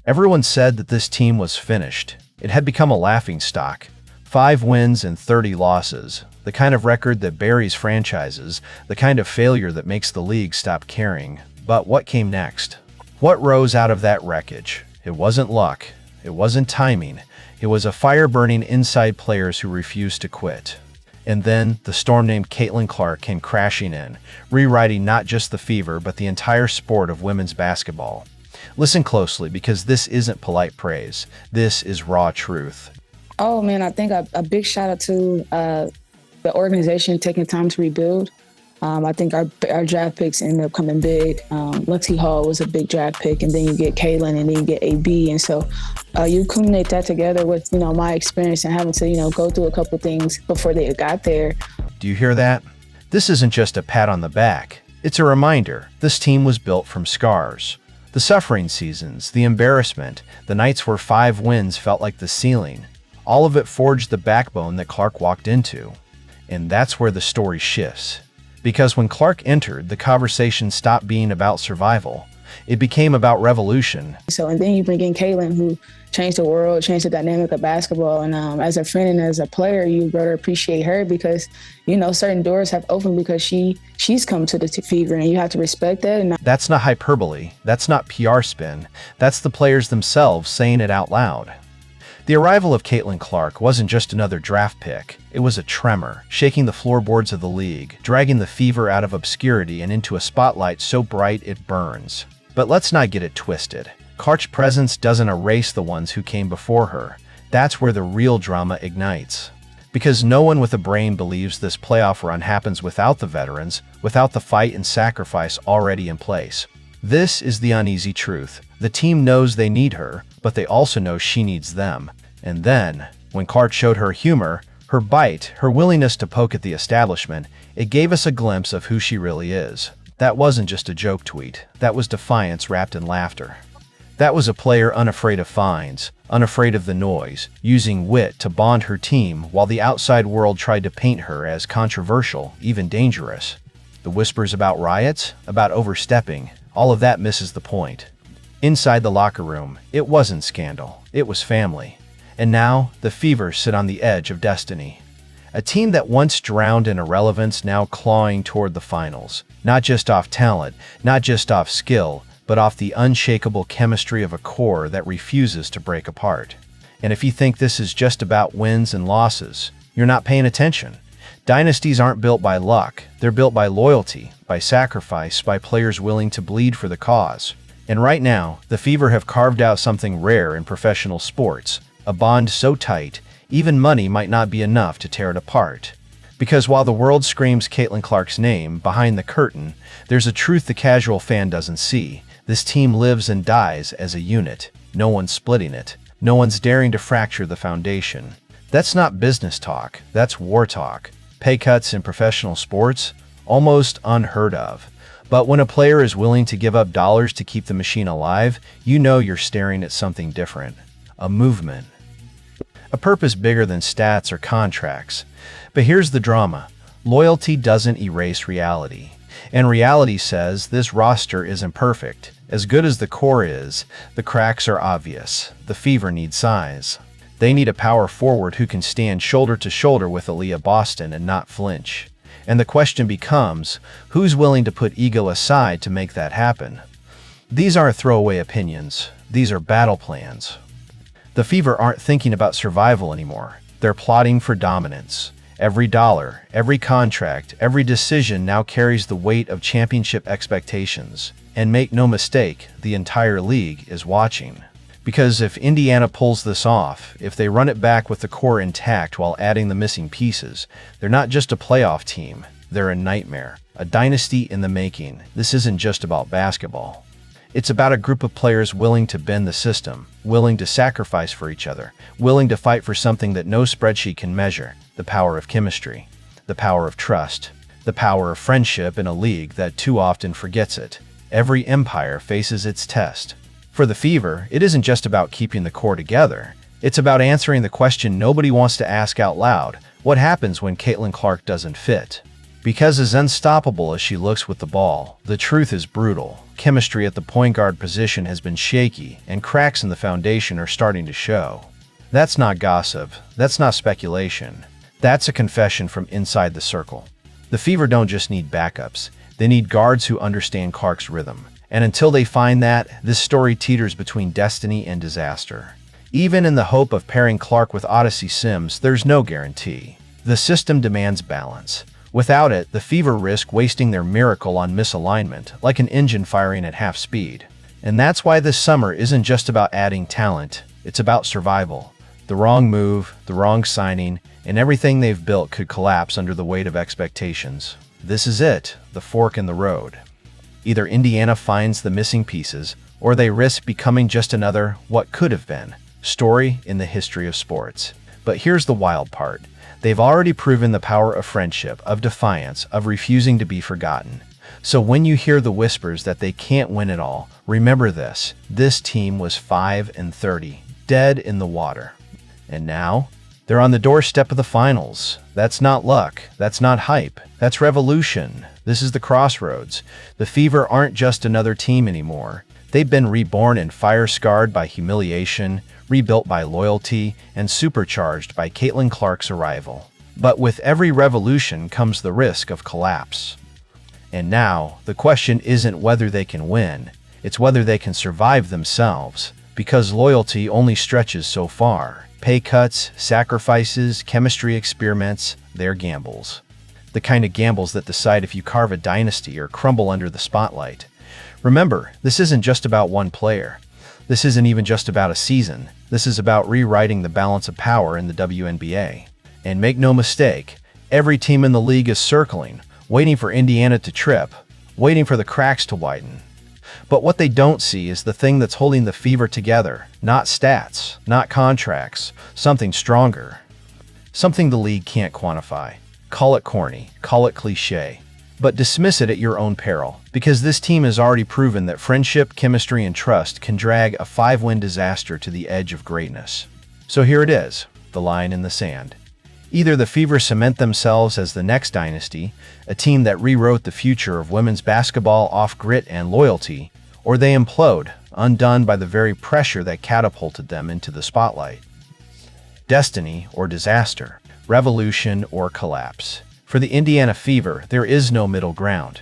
Everyone said that this team was finished. It had become a laughingstock. 5 wins and 30 losses. The kind of record that buries franchises, the kind of failure that makes the league stop caring. But what came next? What rose out of that wreckage? It wasn't luck. It wasn't timing. It was a fire burning inside players who refused to quit. And then the storm named Caitlin Clark came crashing in, rewriting not just the Fever, but the entire sport of women's basketball. Listen closely, because this isn't polite praise. This is raw truth. Oh, man, I think a big shout out to the organization taking time to rebuild. I think our draft picks ended up coming big. Lexi Hall was a big draft pick, and then you get Kaylin, and then you get AB. And so you culminate that together with, my experience and having to, go through a couple things before they got there. Do you hear that? This isn't just a pat on the back. It's a reminder. This team was built from scars. The suffering seasons, the embarrassment, the nights where 5 wins felt like the ceiling. All of it forged the backbone that Clark walked into. And that's where the story shifts. Because when Clark entered, the conversation stopped being about survival. It became about revolution. And then you bring in Kaylin, who changed the world, changed the dynamic of basketball. And as a friend and as a player, you better appreciate her because, certain doors have opened because she's come to the Fever, and you have to respect that. And that's not hyperbole. That's not PR spin. That's the players themselves saying it out loud. The arrival of Caitlin Clark wasn't just another draft pick. It was a tremor, shaking the floorboards of the league, dragging the Fever out of obscurity and into a spotlight so bright it burns. But let's not get it twisted. Clark's presence doesn't erase the ones who came before her. That's where the real drama ignites. Because no one with a brain believes this playoff run happens without the veterans, without the fight and sacrifice already in place. This is the uneasy truth. The team knows they need her, but they also know she needs them. And then, when Clark showed her humor, her bite, her willingness to poke at the establishment, it gave us a glimpse of who she really is. That wasn't just a joke tweet. That was defiance wrapped in laughter. That was a player unafraid of fines, unafraid of the noise, using wit to bond her team while the outside world tried to paint her as controversial, even dangerous. The whispers about riots, about overstepping, all of that misses the point. Inside the locker room, it wasn't scandal. It was family. And now, the Fever sit on the edge of destiny. A team that once drowned in irrelevance now clawing toward the finals. Not just off talent, not just off skill, but off the unshakable chemistry of a core that refuses to break apart. And if you think this is just about wins and losses, you're not paying attention. Dynasties aren't built by luck. They're built by loyalty, by sacrifice, by players willing to bleed for the cause. And right now, the Fever have carved out something rare in professional sports, a bond so tight, even money might not be enough to tear it apart. Because while the world screams Caitlin Clark's name, behind the curtain, there's a truth the casual fan doesn't see. This team lives and dies as a unit. No one's splitting it. No one's daring to fracture the foundation. That's not business talk. That's war talk. Pay cuts in professional sports? Almost unheard of. But when a player is willing to give up dollars to keep the machine alive, you know you're staring at something different. A movement. A purpose bigger than stats or contracts. But here's the drama. Loyalty doesn't erase reality. And reality says this roster isn't perfect. As good as the core is, the cracks are obvious. The Fever need size. They need a power forward who can stand shoulder to shoulder with Aaliyah Boston and not flinch. And the question becomes, who's willing to put ego aside to make that happen? These aren't throwaway opinions. These are battle plans. The Fever aren't thinking about survival anymore. They're plotting for dominance. Every dollar, every contract, every decision now carries the weight of championship expectations. And make no mistake, the entire league is watching. Because if Indiana pulls this off, if they run it back with the core intact while adding the missing pieces, they're not just a playoff team, they're a nightmare, a dynasty in the making. This isn't just about basketball. It's about a group of players willing to bend the system, willing to sacrifice for each other, willing to fight for something that no spreadsheet can measure, the power of chemistry, the power of trust, the power of friendship in a league that too often forgets it. Every empire faces its test. For the Fever, it isn't just about keeping the core together. It's about answering the question nobody wants to ask out loud. What happens when Caitlin Clark doesn't fit? Because as unstoppable as she looks with the ball, the truth is brutal. Chemistry at the point guard position has been shaky, and cracks in the foundation are starting to show. That's not gossip. That's not speculation. That's a confession from inside the circle. The Fever don't just need backups. They need guards who understand Clark's rhythm. And until they find that, this story teeters between destiny and disaster. Even in the hope of pairing Clark with Odyssey Sims, there's no guarantee. The system demands balance. Without it, the Fever risk wasting their miracle on misalignment, like an engine firing at half speed. And that's why this summer isn't just about adding talent, it's about survival. The wrong move, the wrong signing, and everything they've built could collapse under the weight of expectations. This is it, the fork in the road. Either Indiana finds the missing pieces, or they risk becoming just another what could have been story in the history of sports. But here's the wild part. They've already proven the power of friendship, of defiance, of refusing to be forgotten. So when you hear the whispers that they can't win it all, remember this. This team was 5-30, dead in the water. And now, they're on the doorstep of the finals. That's not luck. That's not hype. That's revolution. This is the crossroads. The Fever aren't just another team anymore. They've been reborn and fire-scarred by humiliation, rebuilt by loyalty, and supercharged by Caitlin Clark's arrival. But with every revolution comes the risk of collapse. And now, the question isn't whether they can win, it's whether they can survive themselves, because loyalty only stretches so far. Pay cuts, sacrifices, chemistry experiments, they're gambles. The kind of gambles that decide if you carve a dynasty or crumble under the spotlight. Remember, this isn't just about one player. This isn't even just about a season. This is about rewriting the balance of power in the WNBA. And make no mistake, every team in the league is circling, waiting for Indiana to trip, waiting for the cracks to widen. But what they don't see is the thing that's holding the Fever together. Not stats, not contracts, something stronger. Something the league can't quantify. Call it corny, call it cliche. But dismiss it at your own peril, because this team has already proven that friendship, chemistry, and trust can drag a 5-win disaster to the edge of greatness. So here it is, the line in the sand. Either the Fever cement themselves as the next dynasty, a team that rewrote the future of women's basketball off grit and loyalty, or they implode, undone by the very pressure that catapulted them into the spotlight. Destiny or disaster, revolution or collapse. For the Indiana Fever, there is no middle ground.